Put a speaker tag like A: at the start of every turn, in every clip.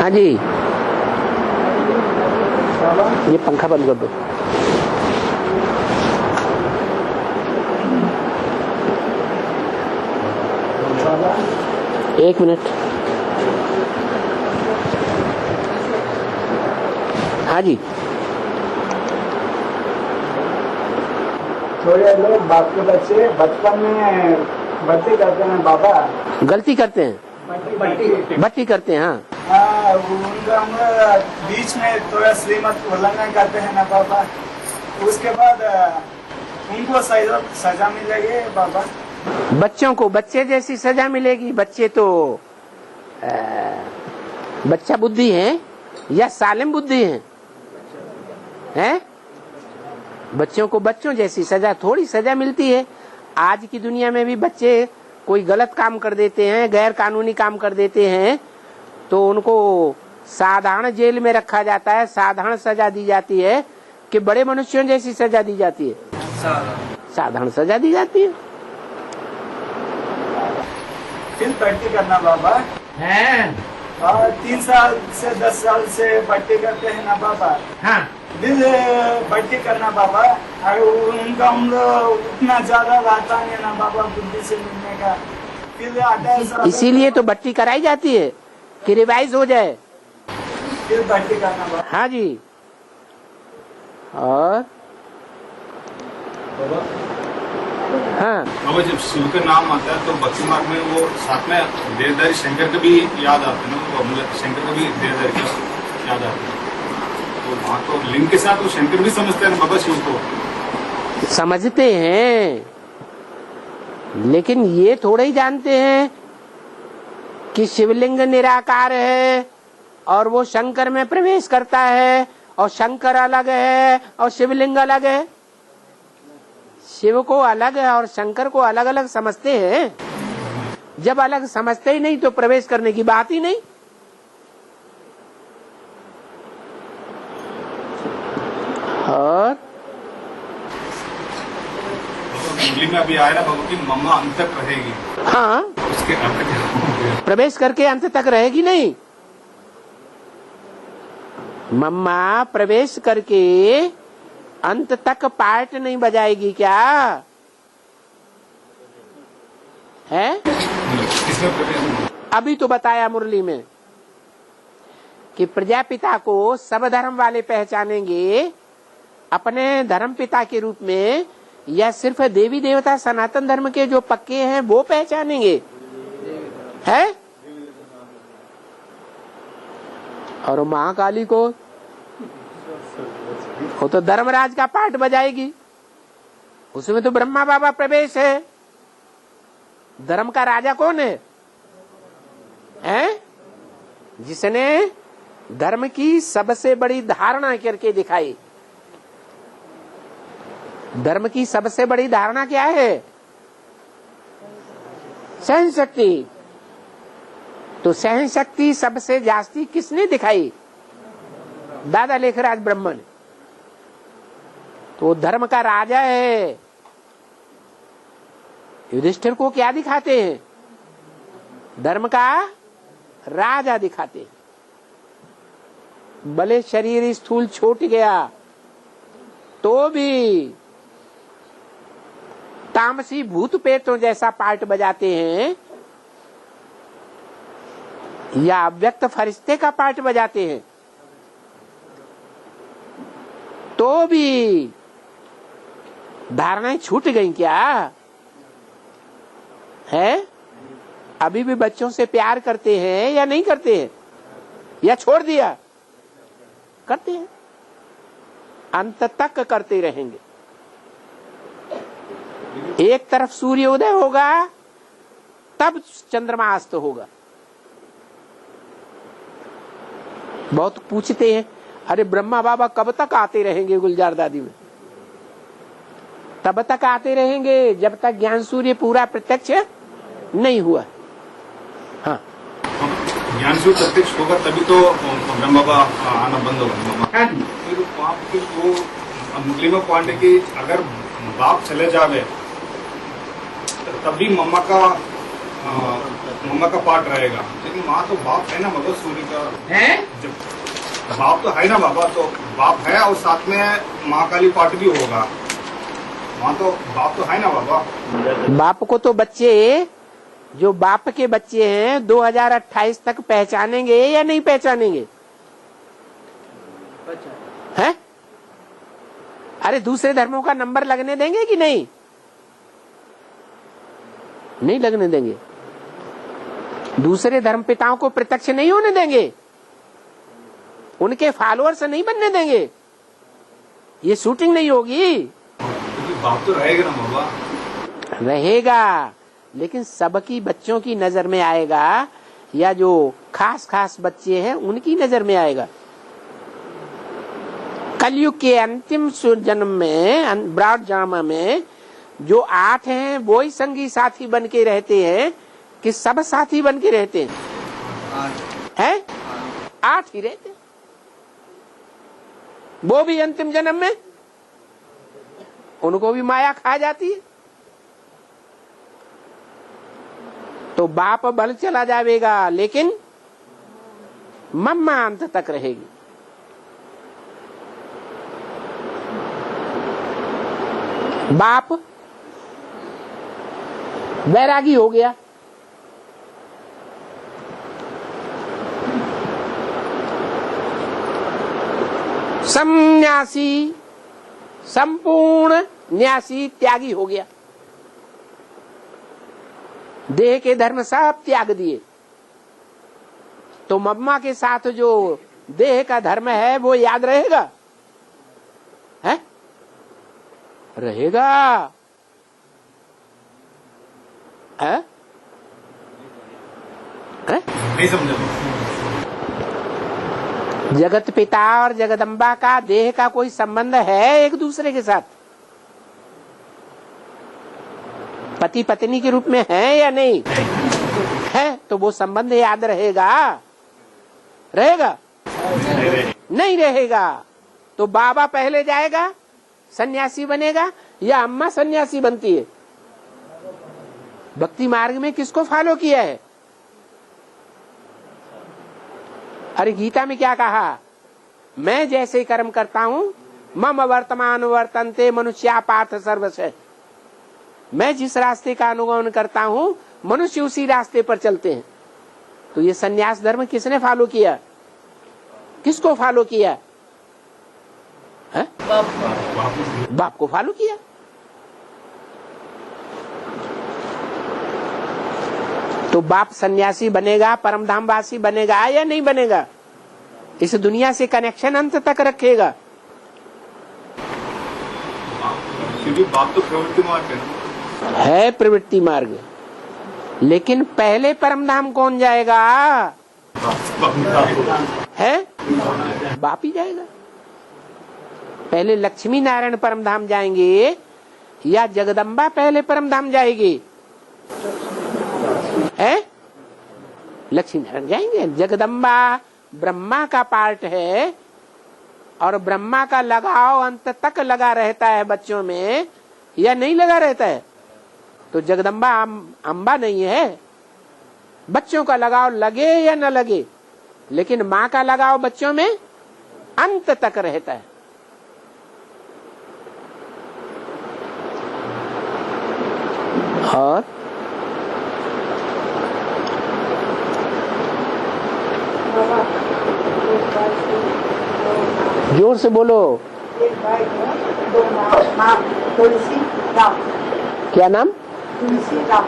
A: हाँ जी, ये पंखा बंद कर दो। एक मिनट। हाँ जी,
B: थोड़े लोग बाप के बच्चे बचपन में बट्टी करते हैं बाबा।
A: गलती करते हैं, बट्टी करते हैं। हाँ,
B: उनका हम बीच में थोड़ा श्रीमत उल्लंघन करते हैं ना बाबा, उसके बाद उनको सजा मिलेगी बाबा।
A: बच्चों को बच्चे जैसी सजा मिलेगी। बच्चे तो बच्चा बुद्धि है या सालिम बुद्धि है? हैं? बच्चों को बच्चों जैसी सजा थोड़ी सजा मिलती है। आज की दुनिया में भी बच्चे कोई गलत काम कर देते हैं, गैर कानूनी काम कर देते हैं, तो उनको साधारण जेल में रखा जाता है, साधारण सजा दी जाती है कि बड़े मनुष्यों जैसी सजा दी जाती है? साधारण सजा दी जाती है।
B: फिर पट्टी करना बाबा
A: है
B: 3 साल से 10 साल से पट्टी करते हैं ना बाबा।
A: हाँ,
B: दिल पट्टी करना बाबा। उनका उम्र उतना ज्यादा रहता नहीं ना बाबा बुद्धि से मिलने का। फिर
A: इसीलिए तो बट्टी कराई जाती है कि रिवाइज हो जाए।
B: फिर पट्टी करना बाबा।
A: हाँ जी। और हाँ,
C: बाबा जब शिव का नाम आता है तो भक्ति मार्ग में वो साथ में देवदारी शंकर का भी याद आता है ना, वो शंकर का भी देवदारी का याद आता है। तो वहाँ तो लिंग के साथ वो शंकर भी समझते हैं बाबा शिव को।
A: समझते हैं, लेकिन ये थोड़े ही जानते हैं कि शिवलिंग निराकार है और वो शंकर में प्रवेश करता है, और शंकर अलग है और शिवलिंग अलग है। शिव को अलग है और शंकर को अलग अलग समझते हैं। जब अलग समझते ही नहीं तो प्रवेश करने की बात ही नहीं। और
C: मुरली में अभी आया ना बाबू की मम्मा अंत तक रहेगी।
A: हाँ,
C: उसके अर्थ क्या होंगे?
A: प्रवेश करके अंत तक रहेगी नहीं। मम्मा प्रवेश करके अंत तक पार्ट नहीं बजाएगी क्या? है? अभी तो बताया मुरली में कि प्रजापिता को सब धर्म वाले पहचानेंगे अपने धर्म पिता के रूप में, या सिर्फ देवी देवता सनातन धर्म के जो पक्के हैं वो पहचानेंगे? है? और महाकाली को वो तो धर्मराज का पाठ बजाएगी। उसमें तो ब्रह्मा बाबा प्रवेश है। धर्म का राजा कौन है? हैं? जिसने धर्म की सबसे बड़ी धारणा करके दिखाई। धर्म की सबसे बड़ी धारणा क्या है? सहन शक्ति। तो सहन शक्ति सबसे जास्ती किसने दिखाई? दादा लेखराज ब्राह्मण। तो धर्म का राजा है। युधिष्ठिर को क्या दिखाते हैं? धर्म का राजा दिखाते हैं। भले शरीर स्थूल छूट गया तो भी तामसी भूत पेटों जैसा पार्ट बजाते हैं, या अव्यक्त फरिश्ते का पार्ट बजाते हैं, तो भी धारणाएं छूट गई क्या? है? अभी भी बच्चों से प्यार करते हैं या नहीं करते हैं? या छोड़ दिया? करते हैं। अंत तक करते रहेंगे। एक तरफ सूर्य उदय होगा तब चंद्रमा अस्त होगा। बहुत पूछते हैं, अरे ब्रह्मा बाबा कब तक आते रहेंगे गुलजार दादी में? तब तक आते रहेंगे जब तक ज्ञान सूर्य पूरा प्रत्यक्ष नहीं हुआ। हाँ,
C: ज्ञान सूर्य प्रत्यक्ष होगा तभी तो ब्रह्मा बाबा आना बंद होगा। फिर वहाँ पे वो मुरली में पॉइंट है कि अगर बाप चले जावे तभी मम्मा का मम्मा का पार्ट रहेगा, लेकिन वहाँ तो बाप है ना बाबा सूर्य का
A: है।
C: जब बाप तो है ना बाबा, तो बाप है और साथ में महाकाली पार्ट भी होगा, वहाँ तो बाप तो है ना बाबा।
A: बाप को तो बच्चे जो बाप के बच्चे हैं 2028 तक पहचानेंगे या नहीं पहचानेंगे? हैं? अरे दूसरे धर्मों का नंबर लगने देंगे कि नहीं? नहीं लगने देंगे। दूसरे धर्म पिताओं को प्रत्यक्ष नहीं होने देंगे, उनके फॉलोअर्स नहीं बनने देंगे, ये शूटिंग नहीं होगी।
C: बाप तो रहेगा ना बाबा।
A: रहेगा, लेकिन सबकी बच्चों की नजर में आएगा या जो खास खास बच्चे हैं उनकी नजर में आएगा। कलयुग के अंतिम जन्म में, ब्रॉड ड्रामा में जो 8 हैं वो ही संगी साथी बन के रहते हैं कि सब साथी बन के रहते हैं? 8 ही रहते हैं। वो भी अंतिम जन्म में उनको भी माया खा जाती है। तो बाप बल चला जाएगा, लेकिन मम्मा अंत तक रहेगी। बाप वैरागी हो गया, सन्यासी, संपूर्ण न्यासी, त्यागी हो गया, देह के धर्म सब त्याग दिए। तो मम्मा के साथ जो देह का धर्म है वो याद रहेगा? है? रहेगा। है? है?
C: नहीं समझा।
A: जगत पिता और जगदम्बा का देह का कोई संबंध है एक दूसरे के साथ? पति पत्नी के रूप में है या नहीं है? तो वो संबंध याद रहेगा? रहेगा? नहीं रहेगा। तो बाबा पहले जाएगा, सन्यासी बनेगा, या अम्मा सन्यासी बनती है? भक्ति मार्ग में किसको फॉलो किया है? अरे गीता में क्या कहा? मैं जैसे कर्म करता हूं, मम वर्तमान वर्तन्ते मनुष्या पार्थ सर्वशः। मैं जिस रास्ते का अनुगमन करता हूं, मनुष्य उसी रास्ते पर चलते हैं। तो ये सन्यास धर्म किसने फॉलो किया? किसको फॉलो किया? है? बाप को फॉलो किया। तो बाप सन्यासी बनेगा, परमधामवासी बनेगा या नहीं बनेगा? इस दुनिया से कनेक्शन अंत तक रखेगा।
C: क्योंकि बाप तो प्रवृत्ति मार्ग
A: है, प्रवृत्ति मार्ग। लेकिन पहले परमधाम कौन जाएगा? है? बाप ही जाएगा। पहले लक्ष्मी नारायण परमधाम जाएंगे या जगदम्बा पहले परमधाम जाएगी? है? लक्ष्मी नारायण जाएंगे। जगदम्बा ब्रह्मा का पार्ट है और ब्रह्मा का लगाव अंत तक लगा रहता है बच्चों में, या नहीं लगा रहता है? तो जगदम्बा अम्बा नहीं है। बच्चों का लगाव लगे या न लगे, लेकिन माँ का लगाव बच्चों में अंत तक रहता है। और जोर से बोलो।
D: एक भाई है, 2 नाम, तुलसी राम।
A: क्या नाम?
D: तुलसी राम।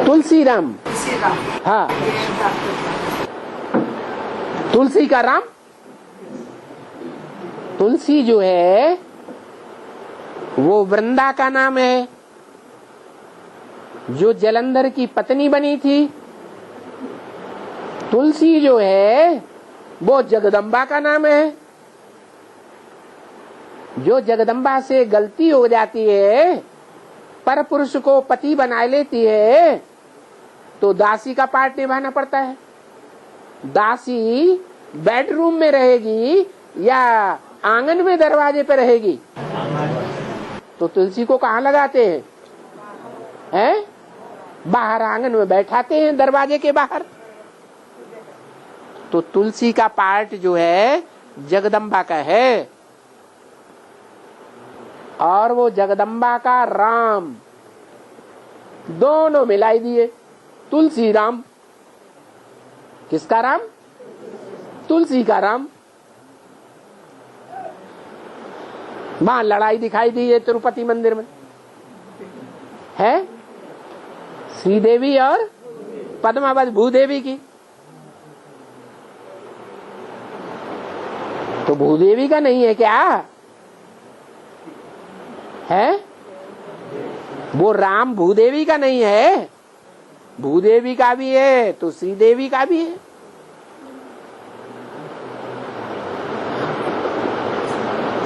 A: तुलसी राम।
D: तुलसी राम।
A: हाँ, तुलसी का राम। तुलसी जो है वो वृंदा का नाम है, जो जलंधर की पत्नी बनी थी। तुलसी जो है वो जगदम्बा का नाम है। जो जगदम्बा से गलती हो जाती है, पर पुरुष को पति बना लेती है, तो दासी का पार्ट निभाना पड़ता है। दासी बेडरूम में रहेगी या आंगन में दरवाजे पे रहेगी? तो तुलसी को कहाँ लगाते हैं? बाहर आंगन में बैठाते हैं दरवाजे के बाहर। तो तुलसी का पार्ट जो है जगदम्बा का है, और वो जगदम्बा का राम दोनों मिलाई दिए। तुलसी राम, किसका राम? तुलसी का राम। वहां लड़ाई दिखाई दी है तिरुपति मंदिर में, है श्रीदेवी और पद्मावत भूदेवी की। तो भूदेवी का नहीं है क्या? है वो राम भूदेवी का नहीं है? भूदेवी का भी है तो श्रीदेवी का भी है।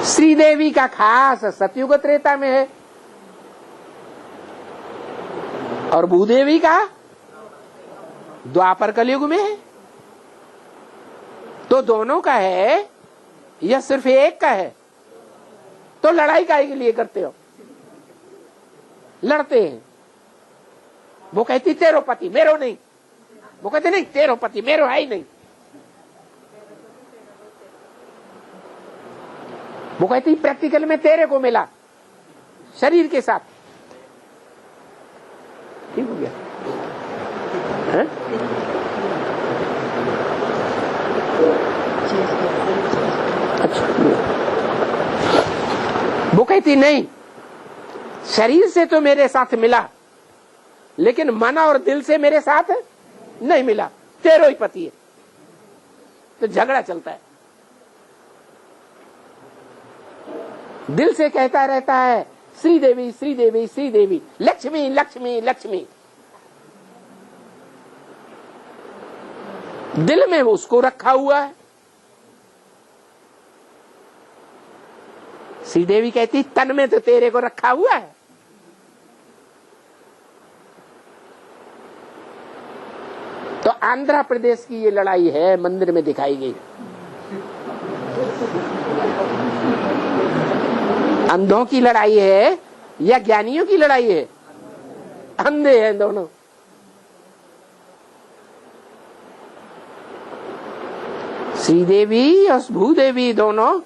A: श्रीदेवी का खास सतयुग त्रेता में है और भूदेवी का द्वापर कलयुग में है। तो दोनों का है या सिर्फ एक का है? तो लड़ाई काहे के लिए करते हो? लड़ते हैं। वो कहती तेरो पति मेरो नहीं, वो कहते नहीं तेरो पति मेरो है ही नहीं। वो कहती प्रैक्टिकल में तेरे को मिला शरीर के साथ। ठीक हो गया? है? अच्छा, वो कहती नहीं शरीर से तो मेरे साथ मिला लेकिन मन और दिल से मेरे साथ नहीं मिला, तेरो ही पति है। तो झगड़ा चलता है। दिल से कहता रहता है श्रीदेवी श्रीदेवी श्रीदेवी, लक्ष्मी लक्ष्मी लक्ष्मी। दिल में उसको रखा हुआ है। श्रीदेवी कहती तन में तो तेरे को रखा हुआ है। तो आंध्र प्रदेश की ये लड़ाई है, मंदिर में दिखाई गई। अंधों की लड़ाई है या ज्ञानियों की लड़ाई है? अंधे हैं दोनों। श्रीदेवी और भूदेवी दोनों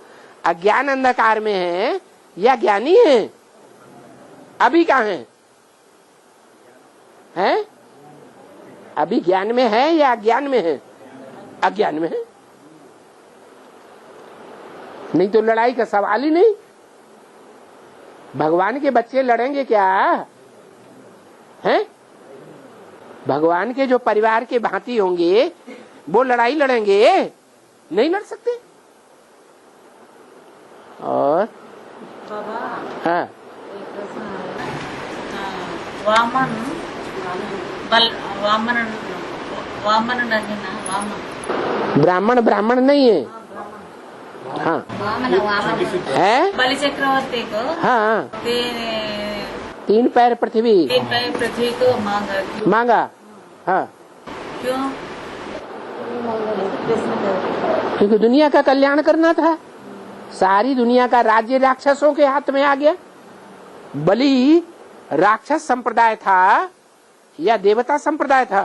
A: अज्ञान अंधकार में हैं या ज्ञानी हैं? अभी कहाँ हैं? हैं? अभी ज्ञान में है या अज्ञान में है? अज्ञान में है। नहीं तो लड़ाई का सवाल ही नहीं। भगवान के बच्चे लड़ेंगे क्या? हैं? भगवान के जो परिवार के भांति होंगे वो लड़ाई लड़ेंगे? नहीं लड़ सकते। और
E: बाबा
A: हाँ,
E: एक प्रश्न है। वामन वामन नहीं ना, वामन
A: ब्राह्मण ब्राह्मण नहीं है। हाँ
E: वामन
A: है।
E: बलि चक्रवर्ती को
A: हाँ, तीन पैर पृथ्वी
E: पृथ्वी को मांगा क्यों?
A: मांगा। हाँ,
E: क्यों?
A: क्योंकि दुनिया का कल्याण करना था। सारी दुनिया का राज्य राक्षसों के हाथ में आ गया। बलि राक्षस संप्रदाय था या देवता संप्रदाय था?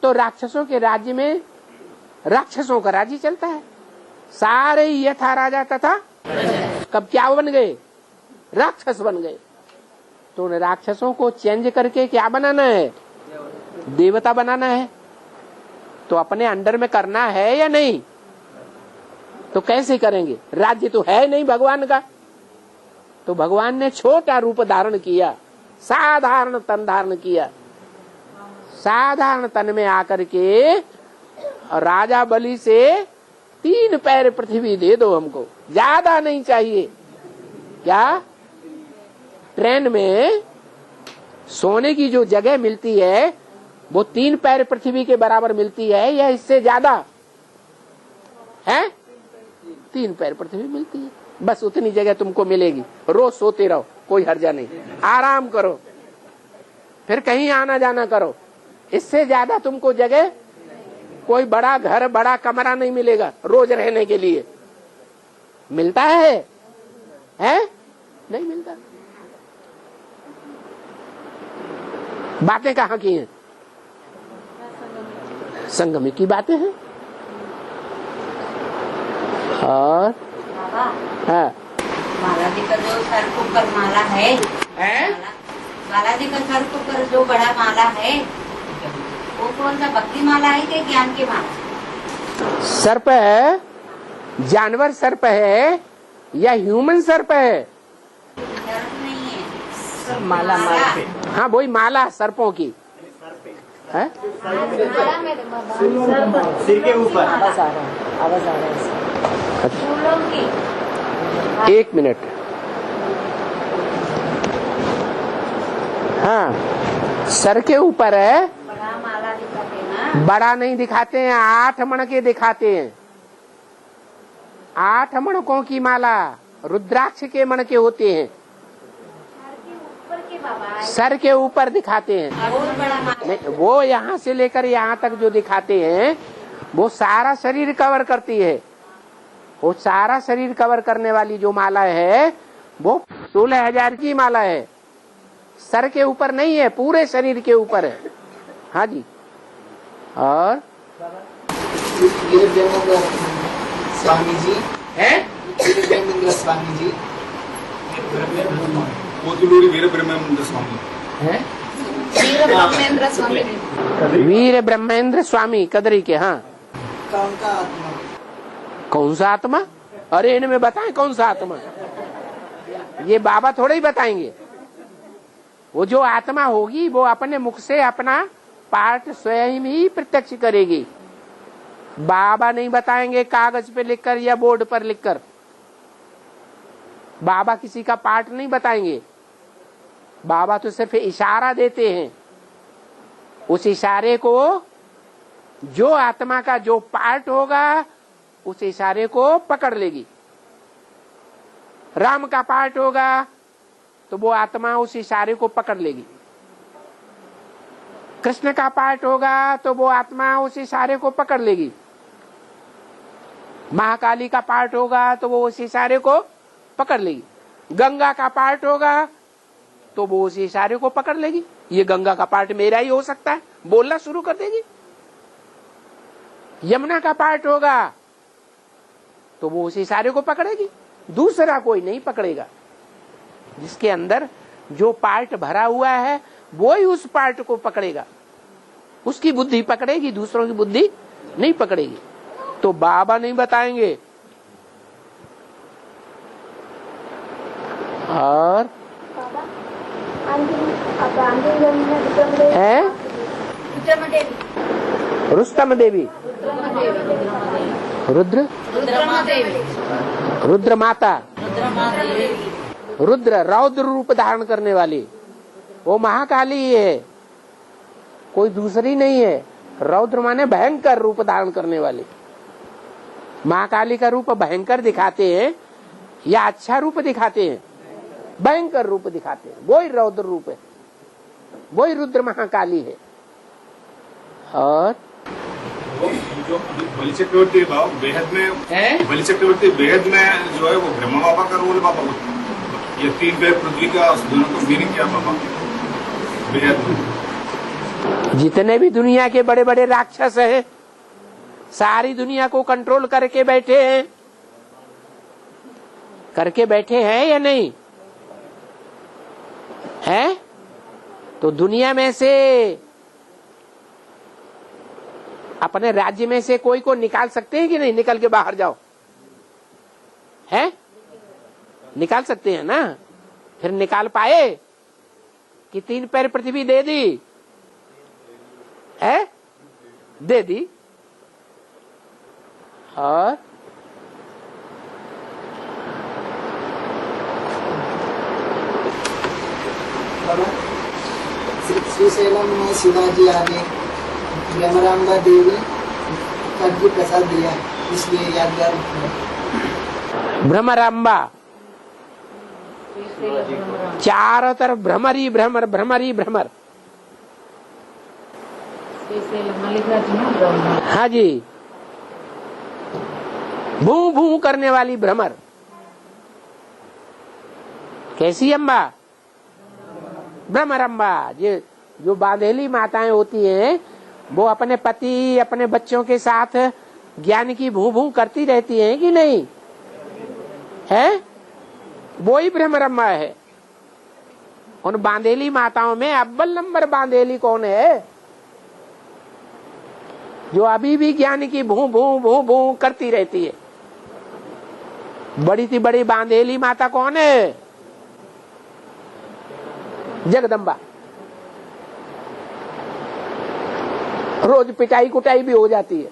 A: तो राक्षसों के राज्य में राक्षसों का राज्य चलता है। सारे यथा राजा तथा कब क्या बन गए? राक्षस बन गए। तो उन राक्षसों को चेंज करके क्या बनाना है? देवता बनाना है। तो अपने अंडर में करना है या नहीं? तो कैसे करेंगे? राज्य तो है नहीं भगवान का। तो भगवान ने छोटा रूप धारण किया, साधारण तन धारण किया। साधारण तन में आकर के राजा बलि से 3 पैर पृथ्वी दे दो हमको, ज्यादा नहीं चाहिए। क्या ट्रेन में सोने की जो जगह मिलती है वो 3 पैर पृथ्वी के बराबर मिलती है या इससे ज्यादा है? 3 पैर पृथ्वी मिलती है। बस उतनी जगह तुमको मिलेगी। रोज सोते रहो, कोई हर्जा नहीं, आराम करो, फिर कहीं आना जाना करो। इससे ज्यादा तुमको जगह, कोई बड़ा घर बड़ा कमरा नहीं मिलेगा रोज रहने के लिए। मिलता है? नहीं मिलता। बातें कहाँ की हैं? संगम की बातें हैं। और
F: बाबा,
A: हाँ
F: माला जी का जो सर के ऊपर माला है, बाला जी का सर के ऊपर जो बड़ा माला है, वो कौन सा भक्ति माला है कि ज्ञान की माला?
A: सर्प है, जानवर सर्प है या ह्यूमन सर्प है?
F: सर्प नहीं है,
D: माला
A: हाँ वही माला सर्पों की है।
B: सिर के ऊपर
D: आवाज आ रहा है।
F: फूलों की।
A: एक मिनट। हाँ, सर के ऊपर है,
F: बड़ा माला दिखाते ना,
A: बड़ा नहीं दिखाते हैं, 8 मणके दिखाते हैं। 8 मणकों की माला रुद्राक्ष के मणके होते हैं,
F: ऊपर के बाबा
A: सर के ऊपर दिखाते हैं।
F: बहुत बड़ा माला।
A: नहीं, वो यहाँ से लेकर यहाँ तक जो दिखाते हैं वो सारा शरीर कवर करती है। वो सारा शरीर कवर करने वाली जो माला है वो 16,000 की माला है। सर के ऊपर नहीं है, पूरे शरीर के ऊपर है। हाँ जी। और
G: स्वामी जी
A: है
G: वीरेंद्र स्वामी जी,
C: पोतुलूरी वीर ब्रह्मानंद स्वामी
A: है
D: ब्रह्मेंद्र स्वामी।
A: वीर ब्रह्मेंद्र स्वामी कदरी के। हाँ,
G: कौन का आत्मा?
A: कौन सा आत्मा? अरे इनमें बताएं कौन सा आत्मा? ये बाबा थोड़े ही बताएंगे। वो जो आत्मा होगी वो अपने मुख से अपना पाठ स्वयं ही प्रत्यक्ष करेगी। बाबा नहीं बताएंगे कागज पे लिखकर या बोर्ड पर लिखकर। बाबा किसी का पाठ नहीं बताएंगे। बाबा तो सिर्फ इशारा देते हैं। उस इशारे को जो आत्मा का जो पार्ट होगा उस इशारे को पकड़ लेगी। राम का पार्ट होगा तो वो आत्मा उस इशारे को पकड़ लेगी। कृष्ण का पार्ट होगा तो वो आत्मा उस इशारे को पकड़ लेगी। महाकाली का पार्ट होगा तो वो उस इशारे को पकड़ लेगी। गंगा का पार्ट होगा तो वो उस इशारे को पकड़ लेगी। ये गंगा का पार्ट मेरा ही हो सकता है, बोलना शुरू कर देगी। यमुना का पार्ट होगा तो वो उस इशारे को पकड़ेगी, दूसरा कोई नहीं पकड़ेगा। जिसके अंदर जो पार्ट भरा हुआ है वो ही उस पार्ट को पकड़ेगा। उसकी बुद्धि पकड़ेगी, दूसरों की बुद्धि नहीं पकड़ेगी। तो बाबा नहीं बताएंगे। और है रुस्तम देवी, रुद्र रुद्र माता, रुद्र रौद्र रूप धारण करने वाली वो महाकाली ही है, कोई दूसरी नहीं है। रौद्र माने भयंकर रूप धारण करने वाली। महाकाली का रूप भयंकर दिखाते हैं या अच्छा रूप दिखाते हैं? भयंकर रूप दिखाते हैं, वही रौद्र रूप है, वही रुद्र महाकाली है। और
C: जो बलि चक्रवर्ती भाव बेहद में, बलि चक्रवर्ती बेहद में जो है वो ब्रह्मा बाबा का रोल बाबा, ये 3 बेहद पृथ्वी का दोनों को मीनिंग क्या बाबा बेहद में?
A: जितने भी दुनिया के बड़े बड़े राक्षस हैं सारी दुनिया को कंट्रोल करके बैठे हैं, करके बैठे हैं या नहीं है? तो दुनिया में से अपने राज्य में से कोई को निकाल सकते हैं कि नहीं? निकल के बाहर जाओ, है? निकाल सकते हैं ना? फिर निकाल पाए कि 3 पैर पृथ्वी दे दी है? दे दी। और
G: श्रीशैलम में शिवाजी आने ब्रह्मरांबा देवी कद्दू प्रसाद दिया, इसलिए यादगार।
A: भ्रमरांबा, चारों तरफ भ्रमर ही भ्रमर, भ्रमर ही भ्रमर। हाँ जी, भू भू करने वाली भ्रमर। कैसी अम्बा? भ्रमर अम्बा। ये जो बांधेली माताएं होती हैं वो अपने पति अपने बच्चों के साथ ज्ञान की भू भू करती रहती हैं कि नहीं है? वो ही ब्रह्मरमा है। उन बांधेली माताओं में अव्वल नंबर बांधेली कौन है? जो अभी भी ज्ञान की भू भू भू भू करती रहती है। बड़ी सी बड़ी बांधेली माता कौन है? जगदम्बा। रोज पिटाई कुटाई भी हो जाती है।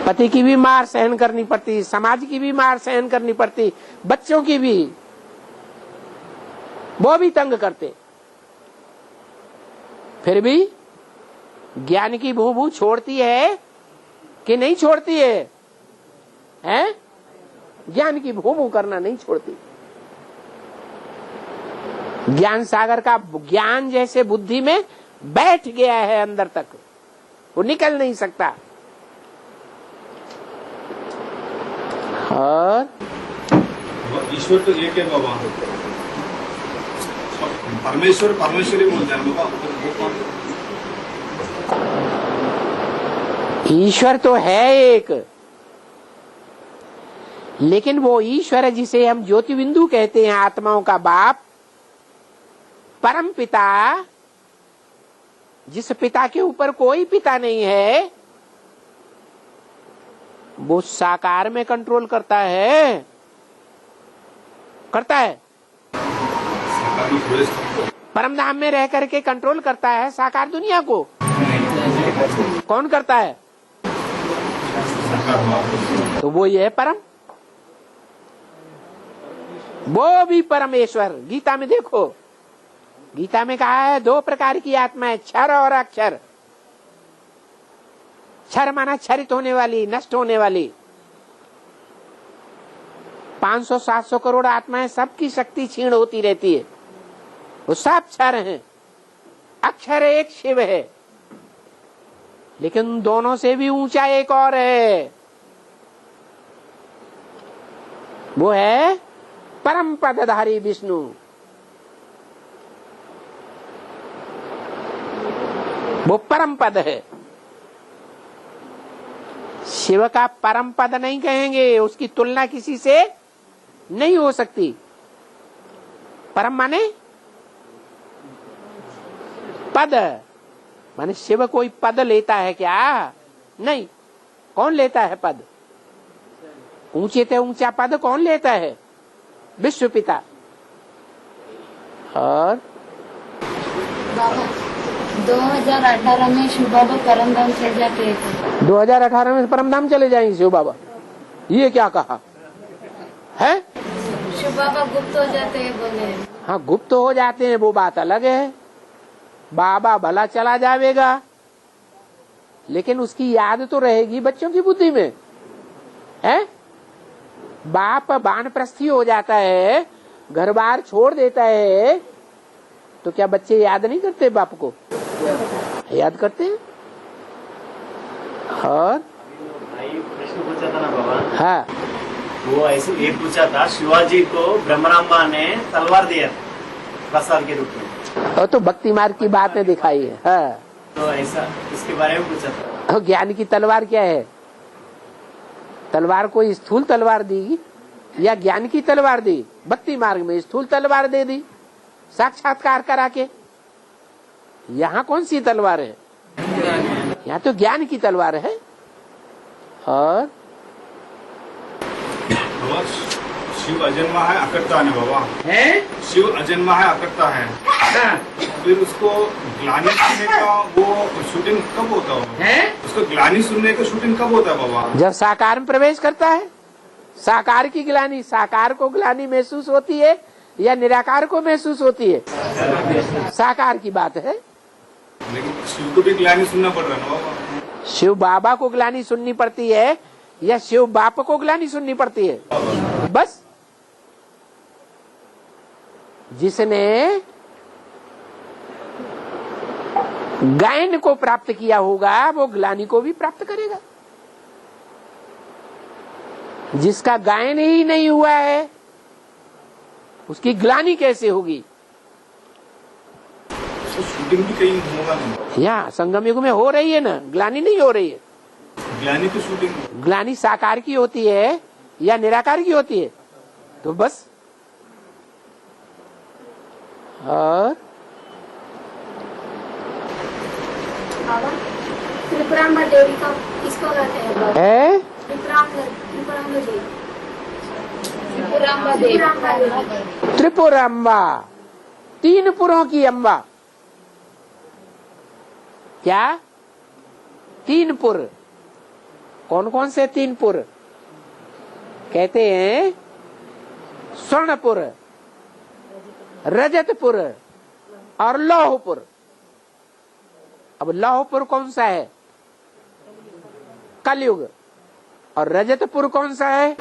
A: पति की भी मार सहन करनी पड़ती, समाज की भी मार सहन करनी पड़ती, बच्चों की भी, वो भी तंग करते। फिर भी ज्ञान की भू भू छोड़ती है कि नहीं छोड़ती है? हैं? ज्ञान की भू भू करना नहीं छोड़ती। ज्ञान सागर का ज्ञान जैसे बुद्धि में बैठ गया है अंदर तक, वो निकल नहीं सकता। और
C: ईश्वर तो एक है बाबा, परमेश्वर परमेश्वरी बोलते हैं बाबा।
A: ईश्वर तो है एक, लेकिन वो ईश्वर जिसे हम ज्योति बिंदु कहते हैं, आत्माओं का बाप, परम पिता, जिस पिता के ऊपर कोई पिता नहीं है, वो साकार में कंट्रोल करता है, करता है। परम धाम में रह करके कंट्रोल करता है साकार दुनिया को। कौन करता है? तो वो ये है परम, वो भी परमेश्वर। गीता में देखो, गीता में कहा है 2 प्रकार की आत्मा है, क्षर और अक्षर। क्षर माना क्षरित होने वाली, नष्ट होने वाली। 500-700 करोड़ आत्माएं, सबकी शक्ति क्षीण होती रहती है, वो सब क्षर हैं। अक्षर एक शिव है, लेकिन दोनों से भी ऊंचा एक और है, वो है परम पदधारी विष्णु। वो परम पद है। शिव का परम पद नहीं कहेंगे, उसकी तुलना किसी से नहीं हो सकती। परम माने पद, माने शिव कोई पद लेता है क्या? नहीं। कौन लेता है पद? ऊंचे से ऊंचा पद कौन लेता है? विश्व पिता। और
H: 2018 में शिव बाबा परमधाम चले जाते थे।
A: 2018 में परमधाम चले जाएंगे शिव बाबा, ये क्या कहा है?
H: शिव बाबा गुप्त हो जाते हैं बोले।
A: हाँ, गुप्त हो जाते हैं वो बात अलग है। बाबा भला चला जाएगा, लेकिन उसकी याद तो रहेगी बच्चों की बुद्धि में, है? बाप वानप्रस्थी हो जाता है, घर बार छोड़ देता है, तो क्या बच्चे याद नहीं करते बाप को? याद करते हैं। और
I: प्रश्न पूछा था ना बाबा,
A: हाँ,
I: वो ऐसे ये पूछा था, शिवाजी को ब्रह्मरांबा ने तलवार दिया प्रसाद के रूप में,
A: और तो भक्ति मार्ग की बात ने दिखाई है। हाँ,
I: तो ऐसा इसके बारे में पूछा था।
A: और ज्ञान की तलवार क्या है? तलवार कोई स्थूल तलवार दी या ज्ञान की तलवार दी? भक्ति मार्ग में स्थूल तलवार दे दी साक्षात्कार करा के। यहाँ कौन सी तलवार है? यहाँ तो ज्ञान की तलवार है। और
C: शिव अजन्मा है, अकर्ता है बाबा।
A: है?
C: शिव अजन्मा है, अकर्ता है।
A: हाँ।
C: फिर उसको ग्लानि सुनने का वो शूटिंग कब होता है? उसको ग्लानि सुनने का शूटिंग कब होता है बाबा?
A: जब साकार में प्रवेश करता है। साकार की ग्लानि, साकार को ग्लानि महसूस होती है या निराकार को महसूस होती है? साकार की बात है।
C: लेकिन शिव को भी ग्लानि सुनना पड़ रहा है ना बाबा?
A: शिव बाबा को ग्लानि सुननी पड़ती है या शिव बाप को ग्लानि सुननी पड़ती है? बस जिसने गायन को प्राप्त किया होगा वो ग्लानि को भी प्राप्त करेगा। जिसका गायन ही नहीं हुआ है उसकी ग्लानि कैसे होगी?
C: उसकी शूटिंग भी कहीं होगा नहीं।
A: यहाँ संगम युग में हो रही है ना, ग्लानि नहीं हो रही है।
C: ग्लानि तो शूटिंग,
A: ग्लानि साकार की होती है या निराकार की होती है? तो बस। और
H: त्रिपुरांबा देवी का किसको कहते हैं?
A: त्रिपुरांबा, तीन पुरों की अम्बा। क्या? तीन पुर। कौन कौन से तीन पुर? कहते हैं स्वर्णपुर, रजतपुर और लौहपुर। अब लौहपुर कौन सा है? कलयुग। और रजतपुर कौन सा है?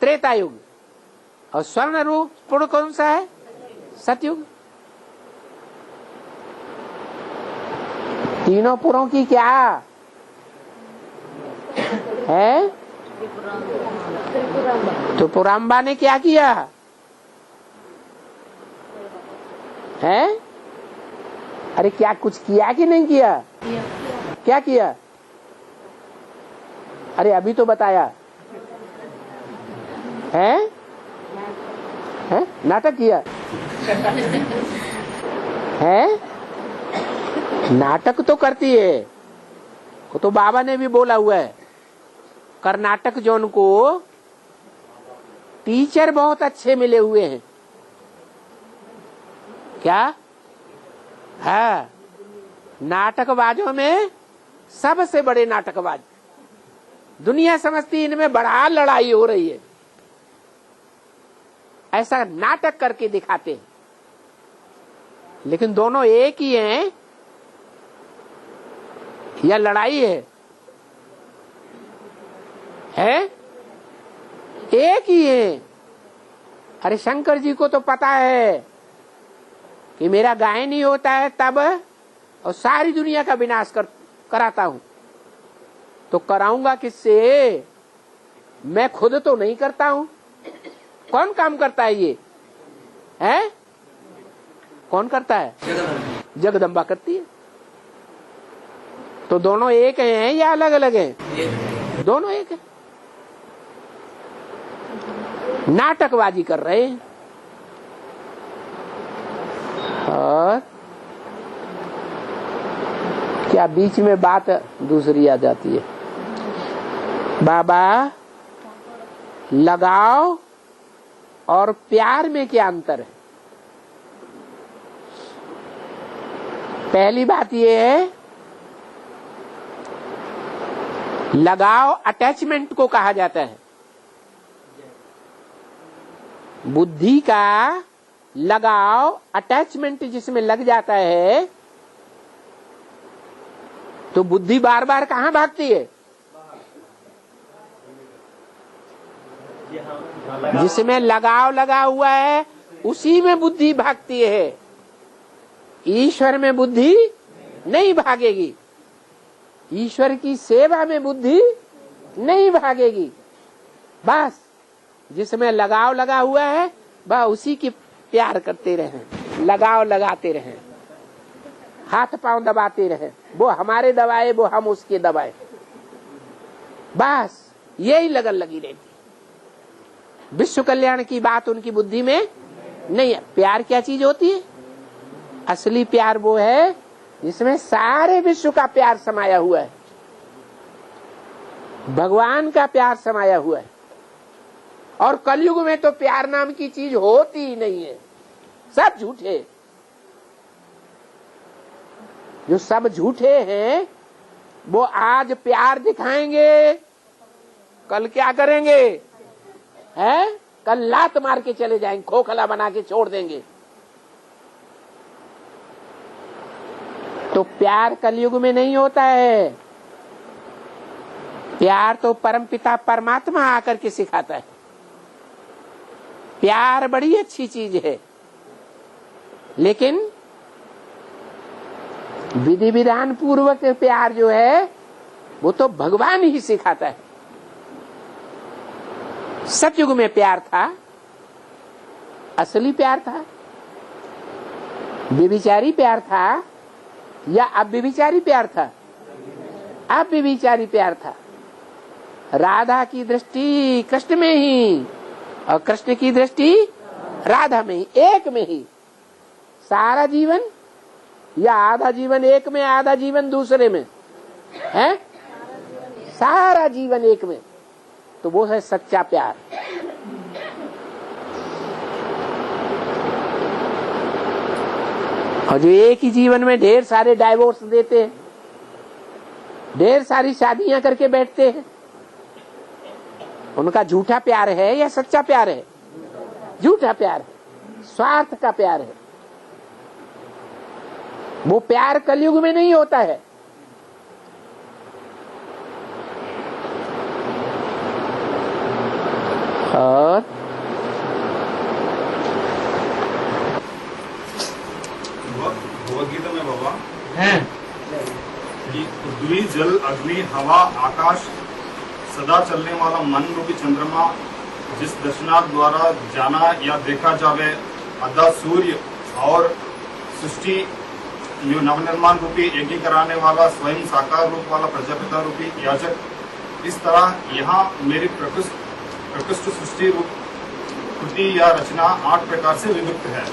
A: त्रेता युग। और स्वर्ण पुर कौन सा है? सतयुग। तीनों पुरों की क्या है? त्रिपुरांबा ने क्या किया है? अरे क्या कुछ किया कि नहीं किया? क्या किया? अरे अभी तो बताया है? नाटक किया है? नाटक तो करती है, वो तो बाबा ने भी बोला हुआ है। कर्नाटक जोन को टीचर बहुत अच्छे मिले हुए हैं। क्या? हाँ, नाटकबाजों में सबसे बड़े नाटकबाज। दुनिया समझती इनमें बड़ा लड़ाई हो रही है, ऐसा नाटक करके दिखाते हैं। लेकिन दोनों एक ही हैं या लड़ाई है? एक ही है। अरे शंकर जी को तो पता है कि मेरा गायन ही होता है तब, और सारी दुनिया का विनाश कराता हूं। तो कराऊंगा किससे? मैं खुद तो नहीं करता हूं। कौन काम करता है ये? है? कौन करता है? जगदम्बा करती है। तो दोनों एक हैं या अलग अलग हैं? दोनों एक हैं। नाटकबाजी कर रहे हैं। और क्या बीच में बात दूसरी आ जाती है? बाबा, लगाव और प्यार में क्या अंतर है? पहली बात यह है, लगाव अटैचमेंट को कहा जाता है। बुद्धि का लगाव, अटैचमेंट जिसमें लग जाता है तो बुद्धि बार बार कहां भागती है? जिसमें लगाव लगा हुआ है उसी में बुद्धि भागती है। ईश्वर में बुद्धि नहीं भागेगी, ईश्वर की सेवा में बुद्धि नहीं भागेगी। बस जिसमें लगाव लगा हुआ है वह उसी की प्यार करते रहें, लगाव लगाते रहें, हाथ पांव दबाते रहें। वो हमारे दबाए, वो हम उसके दबाए। बस यही लगन लगी रहती। विश्व कल्याण की बात उनकी बुद्धि में नहीं है। प्यार क्या चीज होती है? असली प्यार वो है जिसमें सारे विश्व का प्यार समाया हुआ है, भगवान का प्यार समाया हुआ है। और कलयुग में तो प्यार नाम की चीज होती ही नहीं है, सब झूठे। जो सब झूठे हैं वो आज प्यार दिखाएंगे, कल क्या करेंगे? हैं? कल लात मार के चले जाएंगे, खोखला बना के छोड़ देंगे। तो प्यार कलयुग में नहीं होता है। प्यार तो परमपिता परमात्मा आकर के सिखाता है। प्यार बड़ी अच्छी चीज है, लेकिन विधि विधान पूर्वक प्यार जो है वो तो भगवान ही सिखाता है। सतयुग में प्यार था, असली प्यार था, व्यभिचारी प्यार था या अव्यभिचारी प्यार था? अव्यभिचारी प्यार था। राधा की दृष्टि कृष्ण में ही और कृष्ण की दृष्टि राधा में ही, एक में ही। सारा जीवन या आधा जीवन एक में, आधा जीवन दूसरे में है, सारा जीवन एक में, तो वो है सच्चा प्यार। और जो एक ही जीवन में ढेर सारे डाइवोर्स देते हैं, ढेर सारी शादियां करके बैठते हैं, उनका झूठा प्यार है या सच्चा प्यार है? झूठा प्यार है, स्वार्थ का प्यार है। वो प्यार कलयुग में नहीं होता है। और
C: भगवदगीता में बाबा
A: है
C: कि पृथ्वी, जल, अग्नि, हवा, आकाश, सदा चलने वाला मन रूपी चंद्रमा, जिस दर्शनार्थ द्वारा जाना या देखा जावे, अदा सूर्य और सृष्टि जो नवनिर्माण रूपी एकी कराने वाला स्वयं साकार रूप वाला प्रजापिता रूपी याजक, इस तरह यहाँ मेरी प्रकृष्ट सृष्टि रूप कृति या रचना 8 प्रकार से विभक्त है।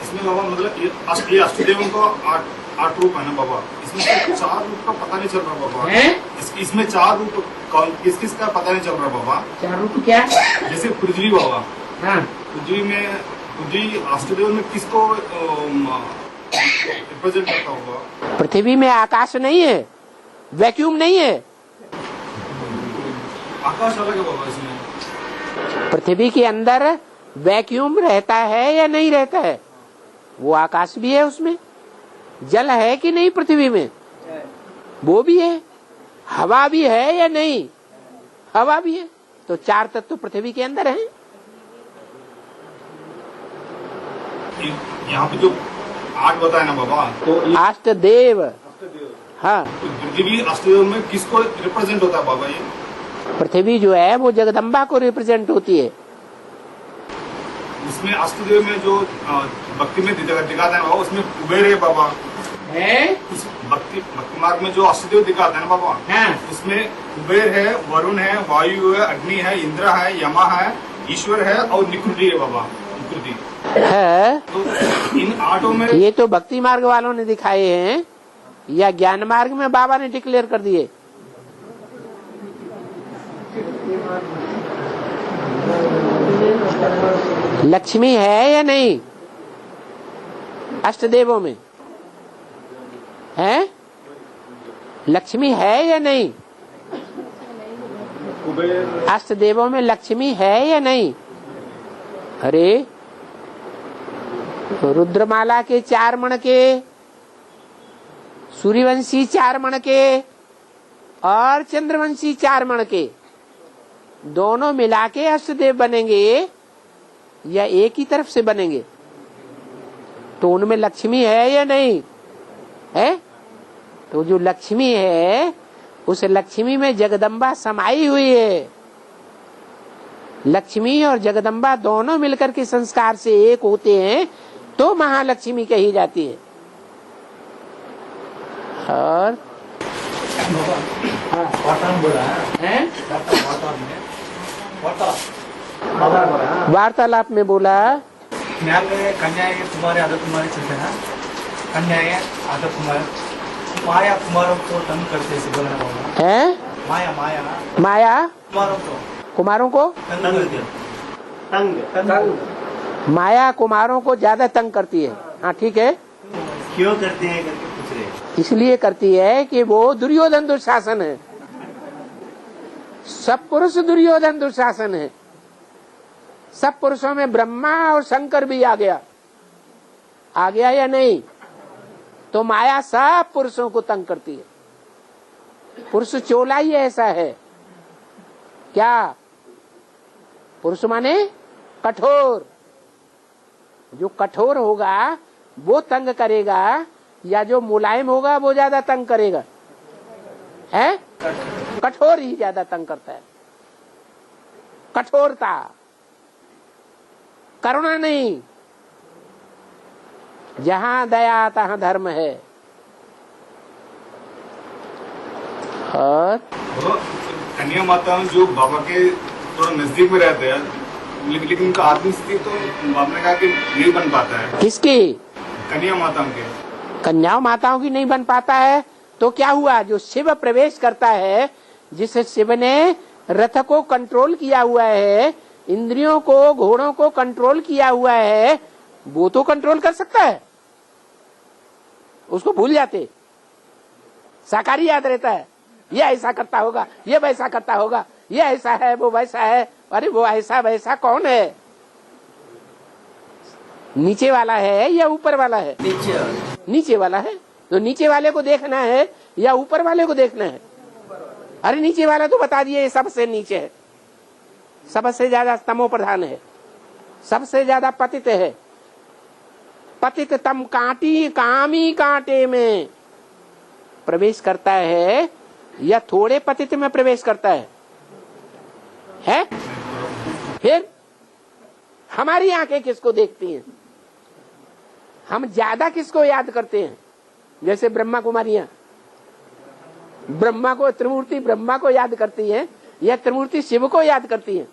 C: इसमें बाबा मतलब ये अष्टदेवों को 8 रूप है ना बाबा, इसमें 4 रूप का पता नहीं चल रहा बाबा। इसमें 4 रूप किस किस का पता नहीं चल रहा बाबा।
A: 4 रूप क्या?
C: जैसे पृथ्वी बाबा,
A: हाँ,
C: पृथ्वी अष्टदेव में किसको रिप्रेजेंट करता होगा?
A: पृथ्वी में आकाश नहीं है, वैक्यूम नहीं है।
C: आकाश अलग है बाबा। इसमें
A: पृथ्वी के अंदर वैक्यूम रहता है या नहीं रहता है? वो आकाश भी है, उसमें जल है कि नहीं पृथ्वी में? वो भी है। हवा भी है या नहीं? हवा भी है। तो 4 तत्व पृथ्वी के अंदर हैं।
C: यहाँ पे जो 8 बताया ना बाबा, तो
A: अष्टदेव, हाँ,
C: तो पृथ्वी अष्टदेव में किसको रिप्रेजेंट होता है बाबा? ये
A: पृथ्वी जो है वो जगदम्बा को रिप्रेजेंट होती है।
C: उसमें अष्टदेव में जो भक्ति में दिखाता है बाबा, उसमें कुबेर है बाबा
A: है।
C: उस भक्ति मार्ग में जो अष्टदेव दिखाता है ना बाबा,
A: हाँ,
C: उसमें कुबेर है, वरुण है, वायु है, अग्नि है, इंद्र है, यमा है, ईश्वर है और निकृति है बाबा। निकृति
A: है।
C: तो इन 8 में
A: ये तो भक्ति मार्ग वालों ने दिखाए हैं या ज्ञान मार्ग में बाबा ने डिक्लेयर कर दिए? लक्ष्मी है या नहीं अष्टदेवों में? है? लक्ष्मी है या नहीं? अष्टदेवों में लक्ष्मी है या नहीं? अरे रुद्रमाला के 4 मणके, सूर्यवंशी 4 मणके और चंद्रवंशी 4 मणके, दोनों मिला के अष्टदेव बनेंगे या एक ही तरफ से बनेंगे? तो उनमें लक्ष्मी है या नहीं है? तो जो लक्ष्मी है उस लक्ष्मी में जगदम्बा समाई हुई है। लक्ष्मी और जगदम्बा दोनों मिलकर के संस्कार से एक होते हैं तो महालक्ष्मी कही जाती है। और वार्तालाप में बोला,
B: कन्या तुम्हारे आदर तुम्हारे चलते हैं, कन्या आदर तुम्हारे, माया कुमारों को तंग करते से बोलना होगा
A: है।
B: माया माया
A: माया
B: कुमारों को
A: तंग माया कुमारों को ज्यादा तंग करती है। हाँ ठीक है।
I: क्यों करते हैं करके पूछ रहे हैं।
A: इसलिए करती है कि वो दुर्योधन दुशासन है। सब पुरुष दुर्योधन दुशासन है। सब पुरुषों में ब्रह्मा और शंकर भी आ गया या नहीं? तो माया सब पुरुषों को तंग करती है। पुरुष चोला ही ऐसा है क्या? पुरुष माने कठोर। जो कठोर होगा वो तंग करेगा या जो मुलायम होगा वो ज्यादा तंग करेगा? है कठोर ही ज्यादा तंग करता है। कठोरता करुणा नहीं। जहां दया तहां धर्म है। और
C: वो कन्या माता जो बाबा के थोड़ा नजदीक में रहते हैं, लेकिन उनका आत्मिक स्थिति तो बाबा ने कहा कि नहीं बन पाता है।
A: किसकी?
C: कन्या माताओं के।
A: कन्या माताओं की नहीं बन पाता है तो क्या हुआ? जो शिव प्रवेश करता है, जिस शिव ने रथ को कंट्रोल किया हुआ है, इंद्रियों को, घोड़ों को कंट्रोल किया हुआ है, वो तो कंट्रोल कर सकता है। उसको भूल जाते, साकारी याद रहता है, ये ऐसा करता होगा, ये वैसा करता होगा, ये ऐसा है, वो वैसा है। अरे वो ऐसा वैसा कौन है? नीचे वाला है या ऊपर वाला है? नीचे वाला है। तो नीचे वाले को देखना है या ऊपर वाले को देखना है? अरे नीचे वाला तो बता दिए सबसे नीचे है, सबसे ज्यादा तमो प्रधान है, सबसे ज्यादा पतित है। पतित तम काटी कामी कांटे में प्रवेश करता है या थोड़े पतित में प्रवेश करता है? फिर हमारी आंखें किसको देखती हैं? हम ज्यादा किसको याद करते हैं? जैसे ब्रह्मा कुमारियां ब्रह्मा को, त्रिमूर्ति ब्रह्मा को याद करती हैं या त्रिमूर्ति शिव को याद करती हैं?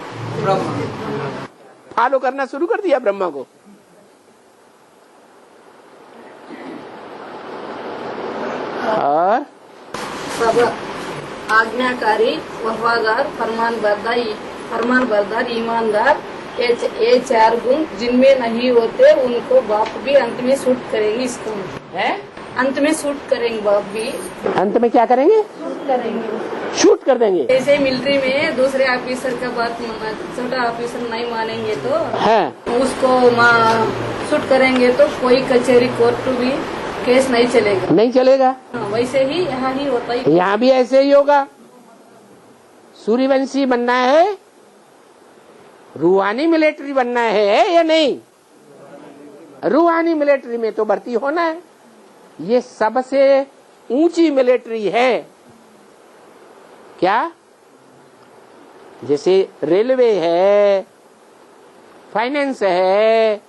A: फॉलो करना शुरू कर दिया ब्रह्मा को। और
H: सब आज्ञाकारी, वफादार, फरमान बरदार, ईमानदार, ये 4 गुण जिनमें नहीं होते उनको बाप भी अंत में शूट करेंगे। इसको है अंत में शूट करेंगे, बाप भी
A: अंत में क्या करेंगे?
H: शूट करेंगे,
A: शूट कर देंगे।
H: जैसे मिलिट्री में दूसरे ऑफिसर का बात छोटा ऑफिसर नहीं मानेंगे तो
A: है
H: उसको शूट करेंगे तो कोई कचहरी कोर्ट भी केस नहीं चलेगा।
A: नहीं चलेगा।
H: वैसे ही यहाँ ही होता है,
A: यहाँ भी ऐसे ही होगा। सूर्यवंशी बनना है, रूहानी मिलिट्री बनना है या नहीं? रूहानी मिलिट्री में तो भर्ती होना है। ये सबसे ऊंची मिलिट्री है। क्या? जैसे रेलवे है, फाइनेंस है,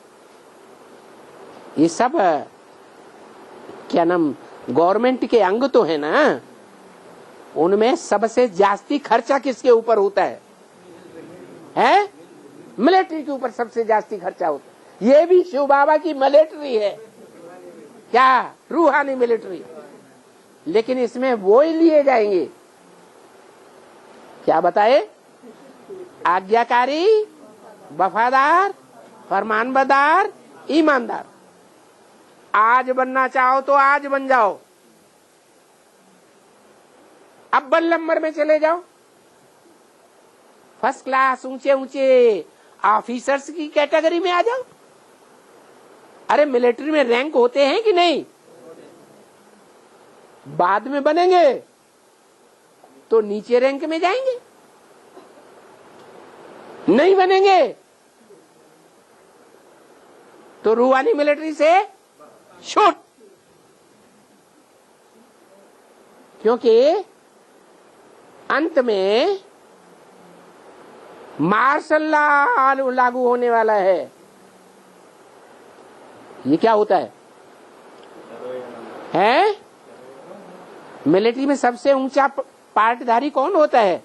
A: ये सब क्या नाम गवर्नमेंट के अंग तो है ना। उनमें सबसे जास्ती खर्चा किसके ऊपर होता है? मिलिट्री के ऊपर सबसे जास्ती खर्चा होता है। ये भी शिव बाबा की मिलिट्री है। क्या? रूहानी मिलिट्री। लेकिन इसमें वो ही लिए जाएंगे, क्या बताए? आज्ञाकारी, वफादार, फरमानबरदार, ईमानदार। आज बनना चाहो तो आज बन जाओ, अब 1 नंबर में चले जाओ, फर्स्ट क्लास ऊंचे ऊंचे ऑफिसर्स की कैटेगरी में आ जाओ। अरे मिलिट्री में रैंक होते हैं कि नहीं? बाद में बनेंगे तो नीचे रैंक में जाएंगे, नहीं बनेंगे तो रूहानी मिलिट्री से शूट। क्योंकि अंत में मार्शल लॉ लागू होने वाला है। ये क्या होता है? मिलिट्री में सबसे ऊंचा पार्टधारी कौन होता है?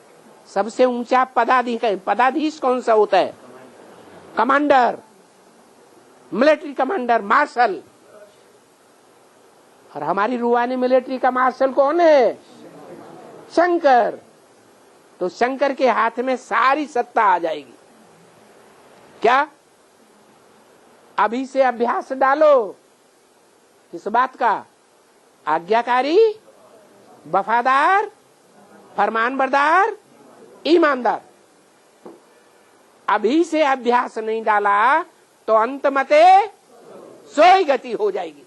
A: सबसे ऊंचा पदाधीश कौन सा होता है? Commander, military commander, marshal. और हमारी रूहानी मिलिट्री का मार्शल कौन है? शंकर। तो शंकर के हाथ में सारी सत्ता आ जाएगी। क्या? अभी से अभ्यास डालो। किस बात का? आज्ञाकारी, वफादार, फरमानबरदार, ईमानदार। अभी से अभ्यास नहीं डाला तो अंत मते सोई गति हो जाएगी।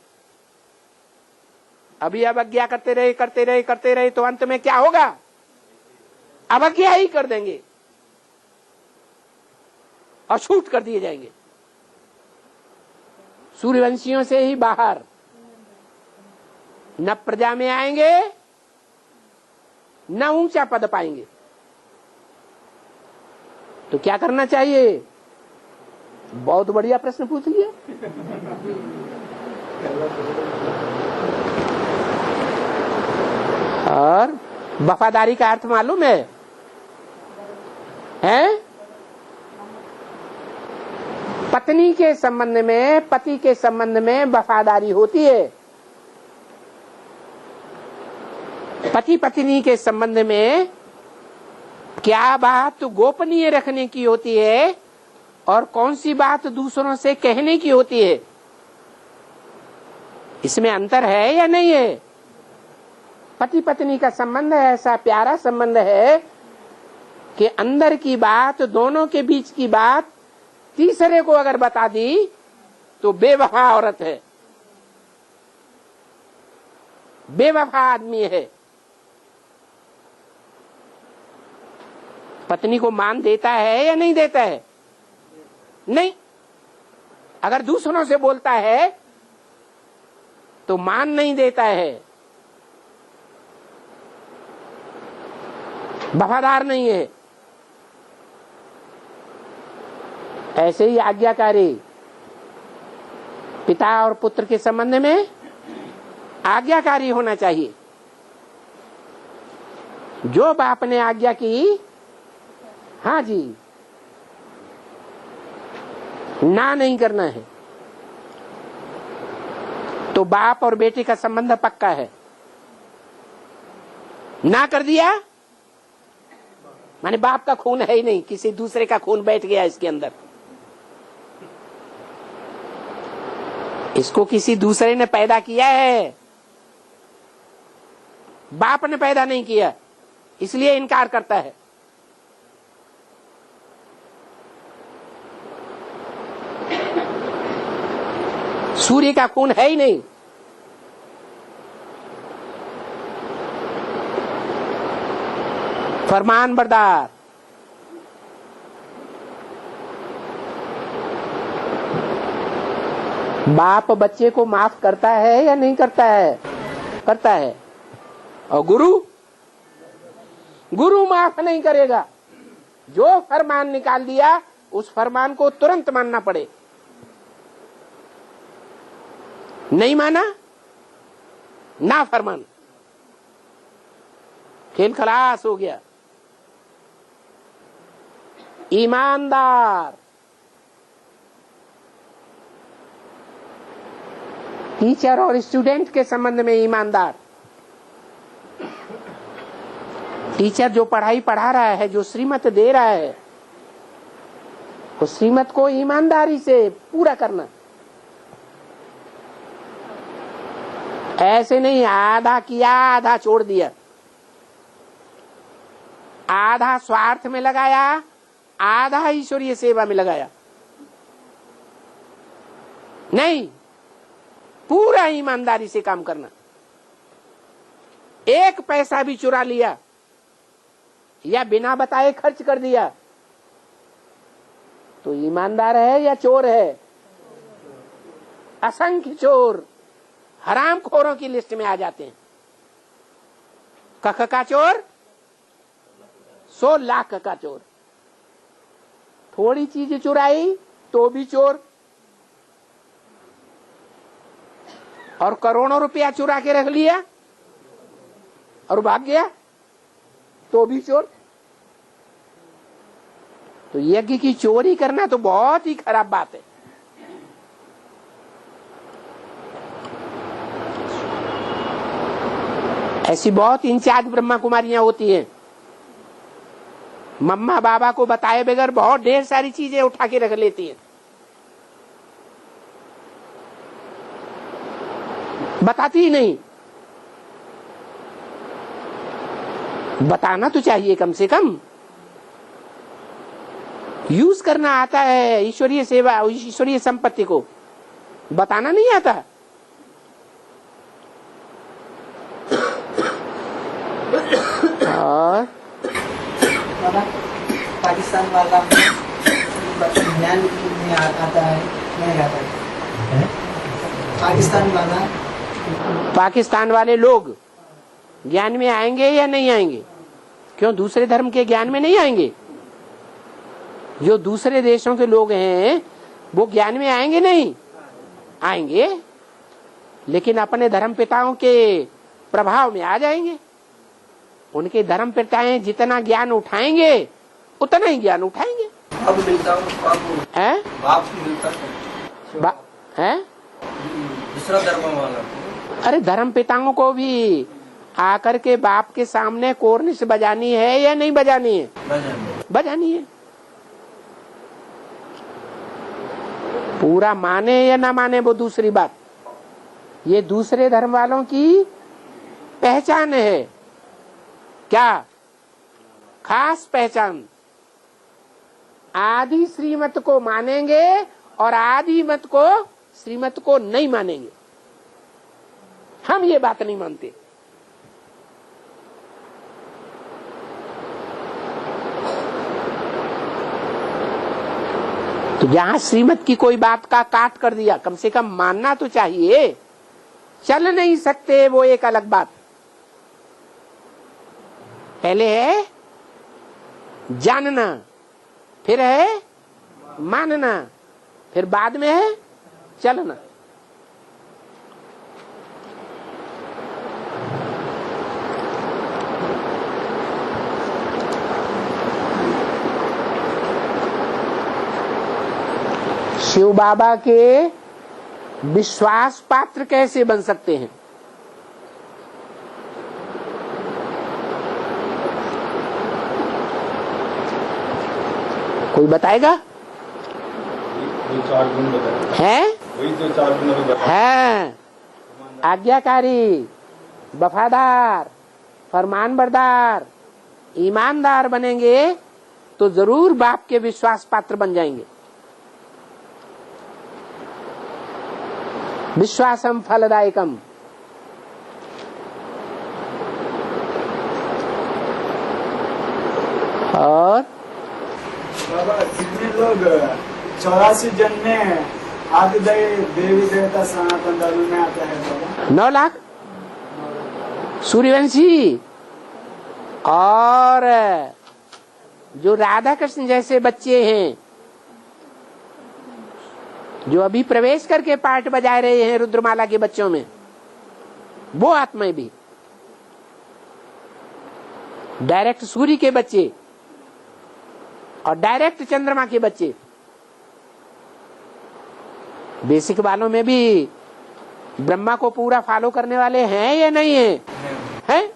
A: अभी अवज्ञा करते रहे तो अंत में क्या होगा? अवज्ञा ही कर देंगे और छूट कर दिए जाएंगे। सूर्यवंशियों से ही बाहर, न प्रजा में आएंगे न ऊंचा पद पाएंगे। तो क्या करना चाहिए? बहुत बढ़िया प्रश्न पूछ लिया। और वफादारी का अर्थ मालूम है? पत्नी के संबंध में, पति के संबंध में वफादारी होती है। पति पत्नी के संबंध में क्या बात गोपनीय रखने की होती है और कौन सी बात दूसरों से कहने की होती है, इसमें अंतर है या नहीं है? पति पत्नी का संबंध ऐसा प्यारा संबंध है कि अंदर की बात, दोनों के बीच की बात तीसरे को अगर बता दी तो बेवफा औरत है, बेवफा आदमी है। पत्नी को मान देता है या नहीं देता है? नहीं। अगर दूसरों से बोलता है तो मान नहीं देता है, वफादार नहीं है। ऐसे ही आज्ञाकारी पिता और पुत्र के संबंध में आज्ञाकारी होना चाहिए। जो बाप ने आज्ञा की, हाँ जी, ना नहीं करना है। तो बाप और बेटे का संबंध पक्का है। ना कर दिया माने बाप का खून है ही नहीं, किसी दूसरे का खून बैठ गया इसके अंदर। इसको किसी दूसरे ने पैदा किया है, बाप ने पैदा नहीं किया, इसलिए इनकार करता है। सूर्य का खून है ही नहीं। फरमान बरदार। बाप बच्चे को माफ करता है या नहीं करता है? करता है। और गुरु माफ नहीं करेगा। जो फरमान निकाल दिया उस फरमान को तुरंत मानना पड़े। नहीं माना ना फरमान, खेल खलास हो गया। ईमानदार टीचर और स्टूडेंट के संबंध में ईमानदार। टीचर जो पढ़ाई पढ़ा रहा है, जो श्रीमत दे रहा है, उस श्रीमत को ईमानदारी से पूरा करना। ऐसे नहीं आधा किया आधा छोड़ दिया, आधा स्वार्थ में लगाया, आधा ईश्वरीय सेवा में लगाया। नहीं, पूरा ईमानदारी से काम करना। एक पैसा भी चुरा लिया या बिना बताए खर्च कर दिया तो ईमानदार है या चोर है? असंख्य चोर हरामखोरों की लिस्ट में आ जाते हैं। कख का चोर 100 लाख का चोर। थोड़ी चीज चुराई तो भी चोर, और करोड़ों रुपया चुरा के रख लिया और भाग गया तो भी चोर। तो यज्ञ की चोरी करना तो बहुत ही खराब बात है। ऐसी बहुत इंचार्ज ब्रह्मा कुमारियां होती हैं, मम्मा बाबा को बताए बगैर बहुत ढेर सारी चीजें उठा के रख लेती हैं। बताती ही नहीं। बताना तो चाहिए कम से कम। यूज करना आता है ईश्वरीय सेवा, ईश्वरीय संपत्ति को, बताना नहीं आता। और
G: पाकिस्तान वाला ज्ञान नहीं आता है, नहीं आता है।
A: पाकिस्तान वाले लोग ज्ञान में आएंगे या नहीं आएंगे? क्यों दूसरे धर्म के ज्ञान में नहीं आएंगे? जो दूसरे देशों के लोग हैं वो ज्ञान में आएंगे नहीं, आएंगे, लेकिन अपने धर्म पिताओं के प्रभाव में आ जाएंगे। उनके धर्म पिताएं जितना ज्ञान उठाएंगे उतना ही ज्ञान उठाएंगे।
G: अब मिलता हूँ
A: हैं?
G: बाप की मिलता है
A: हैं?
G: दूसरा धर्म वाला।
A: अरे धर्म पिताओं को भी आकर के बाप के सामने कोर्निश बजानी है या नहीं बजानी है? बजानी है। पूरा माने या ना माने वो दूसरी बात, ये दूसरे धर्म वालों की पहचान है। क्या खास पहचान? आदि श्रीमत को मानेंगे और आदि मत को श्रीमत को नहीं मानेंगे। हम ये बात नहीं मानते। तो जहां श्रीमत की कोई बात का काट कर दिया, कम से कम मानना तो चाहिए। चल नहीं सकते वो एक अलग बात। पहले है जानना, फिर है मानना, फिर बाद में है चलना। शिव बाबा के विश्वास पात्र कैसे बन सकते हैं? कोई बताएगा?
C: जो 4 गुण बताए
A: हैं?
C: वही जो 4 गुण बताए
A: हैं। आज्ञाकारी, वफादार, फरमानबरदार, ईमानदार बनेंगे तो जरूर बाप के विश्वास पात्र बन जाएंगे। विश्वासम फलदायकम। और
B: बाबा जितने लोग 84 जन्म में आदि देवी देवता सनातन धर्म में आते हैं बाबा,
A: 9 लाख सूर्यवंशी और जो राधा कृष्ण जैसे बच्चे हैं, जो अभी प्रवेश करके पार्ट बजा रहे हैं रुद्रमाला के बच्चों में, वो आत्माएं भी डायरेक्ट सूर्य के बच्चे और डायरेक्ट चंद्रमा के बच्चे, बेसिक वालों में भी ब्रह्मा को पूरा फॉलो करने वाले हैं या नहीं है? हैं?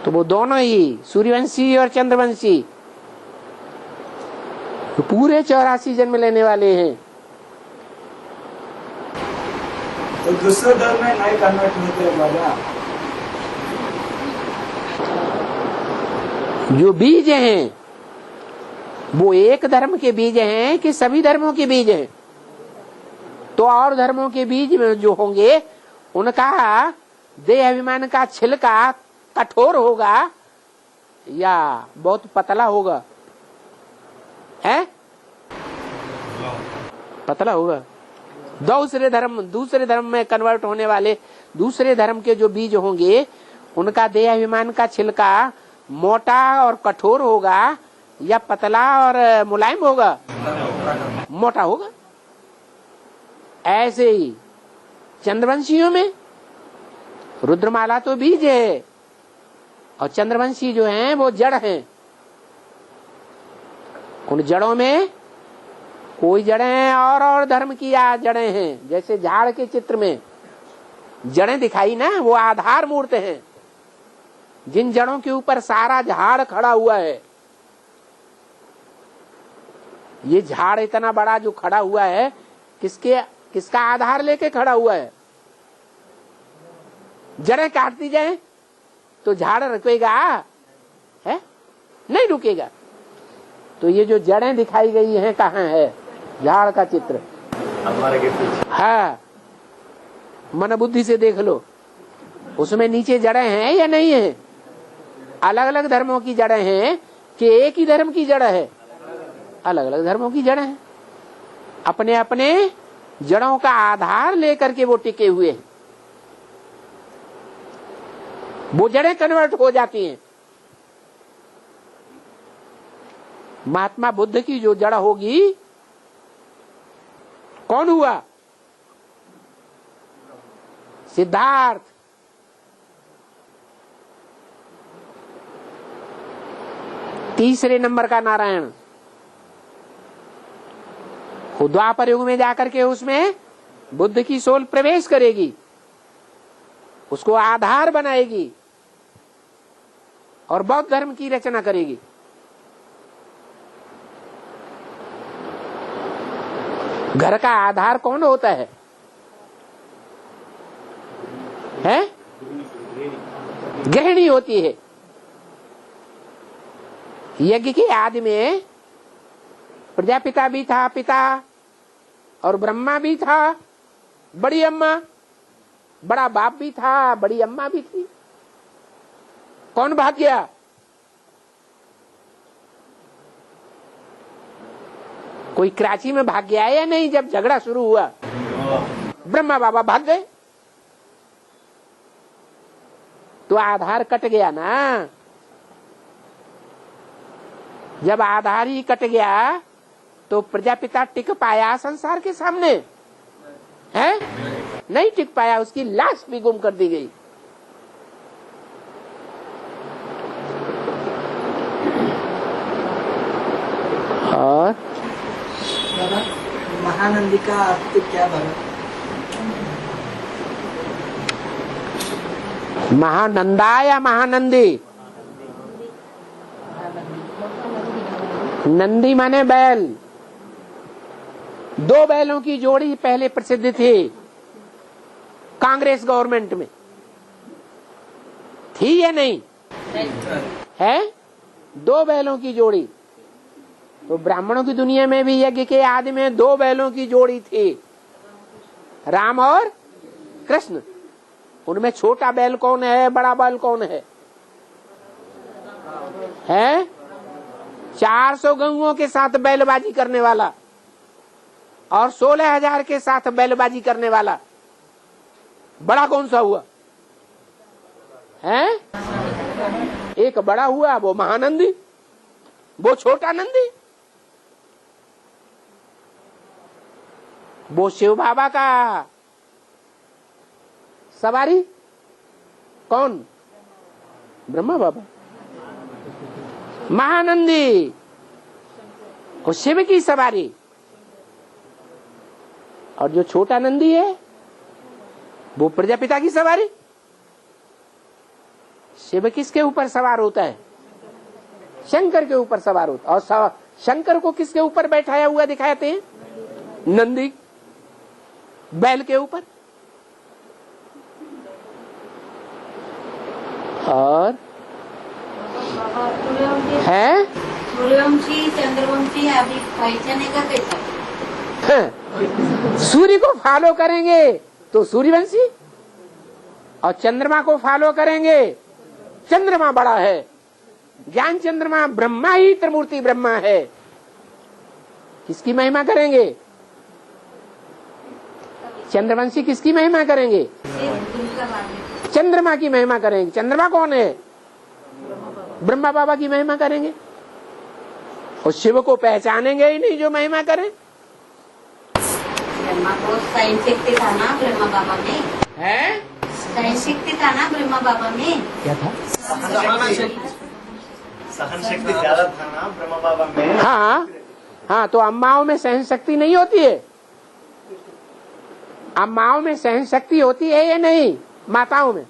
A: तो वो दोनों ही सूर्यवंशी और चंद्रवंशी तो पूरे 84 जन्म लेने वाले हैं।
B: तो दूसरे धर्म में नहीं कन्वर्ट होते बाबा।
A: जो बीज हैं वो एक धर्म के बीज हैं कि सभी धर्मों के बीज हैं? तो और धर्मों के बीज में जो होंगे उनका देह अभिमान का छिलका कठोर होगा या बहुत पतला होगा? है? पतला होगा। दूसरे धर्म में कन्वर्ट होने वाले दूसरे धर्म के जो बीज होंगे उनका देह अभिमान का छिलका मोटा और कठोर होगा या पतला और मुलायम होगा? मोटा होगा। ऐसे ही चंद्रवंशियों में रुद्रमाला तो बीज है और चंद्रवंशी जो हैं वो जड़ हैं। उन जड़ों में कोई जड़ें और धर्म की जड़ें हैं। जैसे झाड़ के चित्र में जड़ें दिखाई ना, वो आधार मूर्त हैं। जिन जड़ों के ऊपर सारा झाड़ खड़ा हुआ है, ये झाड़ इतना बड़ा जो खड़ा हुआ है किसका आधार लेके खड़ा हुआ है? जड़ें काटती जाए तो झाड़ रुकेगा? है? नहीं रुकेगा। तो ये जो जड़ें दिखाई गई हैं कहाँ है? झाड़ का चित्र। हाँ, मन बुद्धि से देख लो, उसमें नीचे जड़ें हैं या नहीं है? अलग अलग धर्मों की जड़ें हैं कि एक ही धर्म की जड़ है? अलग अलग धर्मों की जड़ें हैं। अपने अपने जड़ों का आधार लेकर के वो टिके हुए हैं। वो जड़ें कन्वर्ट हो जाती हैं। महात्मा बुद्ध की जो जड़ होगी, कौन हुआ? सिद्धार्थ। तीसरे नंबर का नारायण। द्वापर युग में जाकर के उसमें बुद्ध की सोल प्रवेश करेगी, उसको आधार बनाएगी और बौद्ध धर्म की रचना करेगी। घर का आधार कौन होता है? गृहिणी होती है। यज्ञ के आदि में प्रजापिता भी था, पिता, और ब्रह्मा भी था, बड़ी अम्मा, बड़ा बाप भी था, बड़ी अम्मा भी थी। कौन भाग गया? कोई कराची में भाग गया या नहीं? जब झगड़ा शुरू हुआ ब्रह्मा बाबा भाग गए, तो आधार कट गया ना। जब आधार ही कट गया तो प्रजापिता टिक पाया संसार के सामने? है नहीं टिक पाया, उसकी लाश भी गुम कर दी गई। और
G: महानंदी का अर्थ क्या बना?
A: महानंदा या महानंदी? नंदी माने बैल। दो बैलों की जोड़ी पहले प्रसिद्ध थी कांग्रेस गवर्नमेंट में, थी या नहीं? है दो बैलों की जोड़ी। तो ब्राह्मणों की दुनिया में भी यज्ञ के आदि में दो बैलों की जोड़ी थी, राम और कृष्ण। उनमें छोटा बैल कौन है, बड़ा बैल कौन है? 400 गऊओं के साथ बैलबाजी करने वाला और 16,000 के साथ बैलबाजी करने वाला, बड़ा कौन सा हुआ? एक बड़ा हुआ वो महानंदी, वो छोटा नंदी। वो शिव बाबा का सवारी कौन? ब्रह्मा बाबा। महानंदी और शिव की सवारी। और जो छोटा नंदी है वो प्रजापिता की सवारी। शिव किसके ऊपर सवार होता है? शंकर के ऊपर सवार होता। और शंकर को किसके ऊपर बैठाया हुआ दिखाते हैं? नंदी, बैल के ऊपर। और है
F: सूर्यवंशी चंद्रवंशी अभी पहचानेगा कैसा?
A: सूर्य को फॉलो करेंगे तो सूर्यवंशी, और चंद्रमा को फॉलो करेंगे, चंद्रमा बड़ा है। ज्ञान चंद्रमा ब्रह्मा ही त्रिमूर्ति ब्रह्मा है। किसकी महिमा करेंगे? चंद्रवंशी किसकी महिमा करेंगे? चंद्रमा की महिमा करेंगे। चंद्रमा कौन है? ब्रह्मा बाबा की महिमा करेंगे। और शिव को पहचानेंगे ही नहीं जो महिमा करें।
F: ब्रह्मा को सहन शक्ति था ना ब्रह्मा बाबा में?
A: है
F: सहन शक्ति था ना ब्रह्मा बाबा में?
A: क्या था?
I: सहन शक्ति ज्यादा था ना ब्रह्मा बाबा में?
A: हाँ हाँ, तो अम्माओं में सहन शक्ति नहीं होती है? अम्माओं में सहन शक्ति होती है या नहीं? माताओं में